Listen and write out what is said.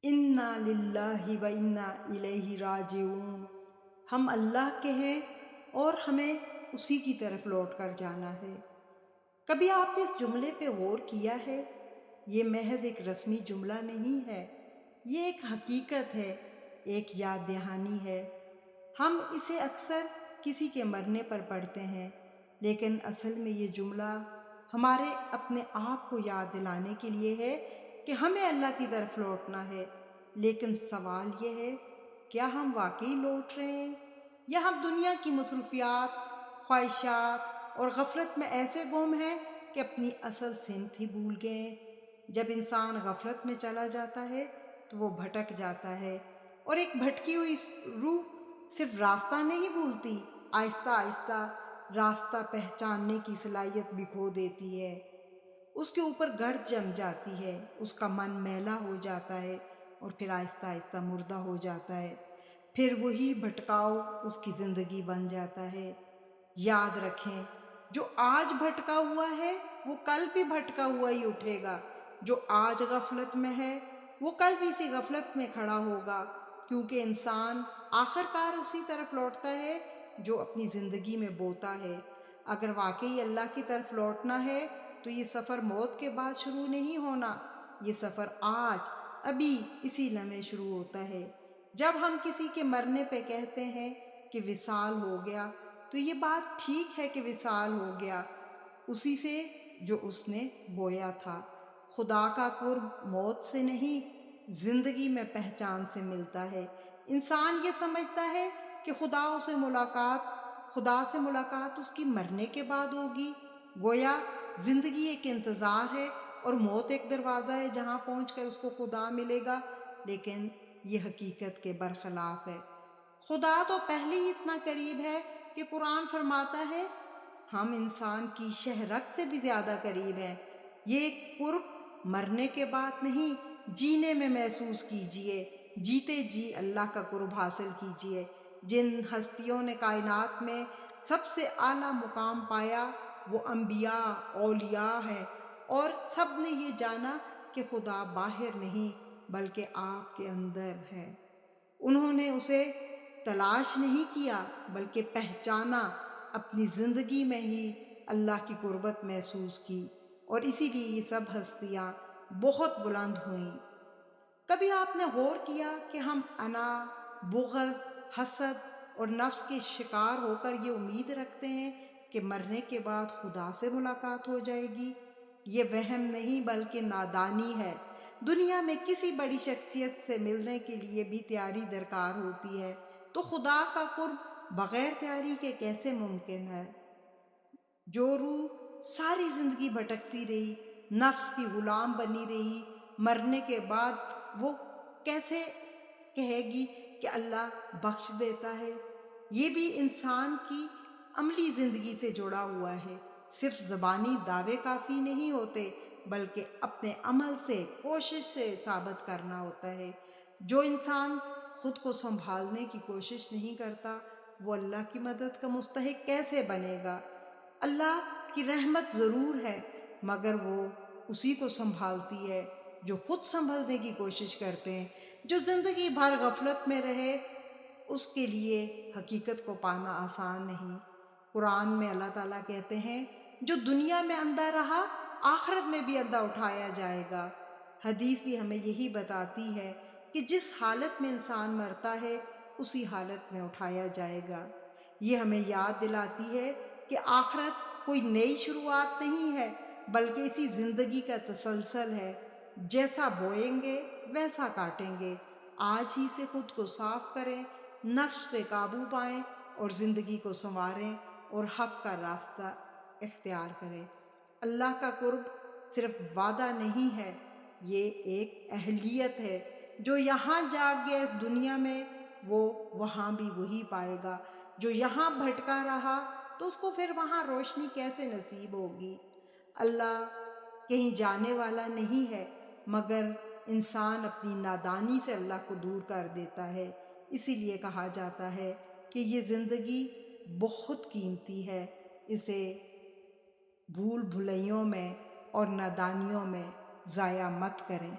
انا للہ و انا الیہ راجعون، ہم اللہ کے ہیں اور ہمیں اسی کی طرف لوٹ کر جانا ہے۔ کبھی آپ نے اس جملے پہ غور کیا ہے؟ یہ محض ایک رسمی جملہ نہیں ہے، یہ ایک حقیقت ہے، ایک یاد دہانی ہے۔ ہم اسے اکثر کسی کے مرنے پر پڑھتے ہیں، لیکن اصل میں یہ جملہ ہمارے اپنے آپ کو یاد دلانے کے لیے ہے کہ ہمیں اللہ کی طرف لوٹنا ہے۔ لیکن سوال یہ ہے، کیا ہم واقعی لوٹ رہے ہیں، یا ہم دنیا کی مصروفیات، خواہشات اور غفلت میں ایسے گم ہیں کہ اپنی اصل سمت ہی بھول گئے ہیں؟ جب انسان غفلت میں چلا جاتا ہے تو وہ بھٹک جاتا ہے، اور ایک بھٹکی ہوئی روح صرف راستہ نہیں بھولتی، آہستہ آہستہ راستہ پہچاننے کی صلاحیت بھی کھو دیتی ہے۔ اس کے اوپر گرد جم جاتی ہے، اس کا من میلا ہو جاتا ہے، اور پھر آہستہ آہستہ مردہ ہو جاتا ہے۔ پھر وہی بھٹکاؤ اس کی زندگی بن جاتا ہے۔ یاد رکھیں، جو آج بھٹکا ہوا ہے وہ کل بھی بھٹکا ہوا ہی اٹھے گا، جو آج غفلت میں ہے وہ کل بھی اسی غفلت میں کھڑا ہوگا، کیونکہ انسان آخر کار اسی طرف لوٹتا ہے جو اپنی زندگی میں بوتا ہے۔ اگر واقعی اللہ کی طرف لوٹنا ہے تو یہ سفر موت کے بعد شروع نہیں ہونا، یہ سفر آج ابھی اسی لمحے شروع ہوتا ہے۔ جب ہم کسی کے مرنے پہ کہتے ہیں کہ وصال ہو گیا، تو یہ بات ٹھیک ہے کہ وصال ہو گیا اسی سے جو اس نے بویا تھا۔ خدا کا قرب موت سے نہیں، زندگی میں پہچان سے ملتا ہے۔ انسان یہ سمجھتا ہے کہ خدا سے ملاقات اس کی مرنے کے بعد ہوگی، گویا زندگی ایک انتظار ہے اور موت ایک دروازہ ہے جہاں پہنچ کر اس کو خدا ملے گا، لیکن یہ حقیقت کے برخلاف ہے۔ خدا تو پہلے ہی اتنا قریب ہے کہ قرآن فرماتا ہے ہم انسان کی شہرت سے بھی زیادہ قریب ہیں۔ یہ قرب مرنے کے بعد نہیں، جینے میں محسوس کیجئے، جیتے جی اللہ کا قرب حاصل کیجئے۔ جن ہستیوں نے کائنات میں سب سے اعلیٰ مقام پایا وہ انبیاء، اولیاء ہیں، اور سب نے یہ جانا کہ خدا باہر نہیں بلکہ آپ کے اندر ہے۔ انہوں نے اسے تلاش نہیں کیا بلکہ پہچانا، اپنی زندگی میں ہی اللہ کی قربت محسوس کی، اور اسی لیے یہ سب ہستیاں بہت بلند ہوئیں۔ کبھی آپ نے غور کیا کہ ہم انا، بغض، حسد اور نفس کے شکار ہو کر یہ امید رکھتے ہیں کہ مرنے کے بعد خدا سے ملاقات ہو جائے گی؟ یہ وہم نہیں بلکہ نادانی ہے۔ دنیا میں کسی بڑی شخصیت سے ملنے کے لیے بھی تیاری درکار ہوتی ہے، تو خدا کا قرب بغیر تیاری کے کیسے ممکن ہے؟ جو روح ساری زندگی بھٹکتی رہی، نفس کی غلام بنی رہی، مرنے کے بعد وہ کیسے کہے گی کہ اللہ بخش دیتا ہے؟ یہ بھی انسان کی عملی زندگی سے جڑا ہوا ہے۔ صرف زبانی دعوے کافی نہیں ہوتے بلکہ اپنے عمل سے، کوشش سے ثابت کرنا ہوتا ہے۔ جو انسان خود کو سنبھالنے کی کوشش نہیں کرتا وہ اللہ کی مدد کا مستحق کیسے بنے گا؟ اللہ کی رحمت ضرور ہے، مگر وہ اسی کو سنبھالتی ہے جو خود سنبھلنے کی کوشش کرتے ہیں۔ جو زندگی بھر غفلت میں رہے اس کے لیے حقیقت کو پانا آسان نہیں۔ قرآن میں اللہ تعالیٰ کہتے ہیں جو دنیا میں اندھا رہا آخرت میں بھی اندھا اٹھایا جائے گا۔ حدیث بھی ہمیں یہی بتاتی ہے کہ جس حالت میں انسان مرتا ہے اسی حالت میں اٹھایا جائے گا۔ یہ ہمیں یاد دلاتی ہے کہ آخرت کوئی نئی شروعات نہیں ہے بلکہ اسی زندگی کا تسلسل ہے۔ جیسا بوئیں گے ویسا کاٹیں گے۔ آج ہی سے خود کو صاف کریں، نفس پہ قابو پائیں اور زندگی کو سنواریں اور حق کا راستہ اختیار کریں۔ اللہ کا قرب صرف وعدہ نہیں ہے، یہ ایک اہلیت ہے۔ جو یہاں جاگ گیا اس دنیا میں وہ وہاں بھی وہی پائے گا، جو یہاں بھٹکا رہا تو اس کو پھر وہاں روشنی کیسے نصیب ہوگی؟ اللہ کہیں جانے والا نہیں ہے، مگر انسان اپنی نادانی سے اللہ کو دور کر دیتا ہے۔ اسی لیے کہا جاتا ہے کہ یہ زندگی بہت قیمتی ہے، اسے بھول بھلائیوں میں اور نادانیوں میں ضائع مت کریں۔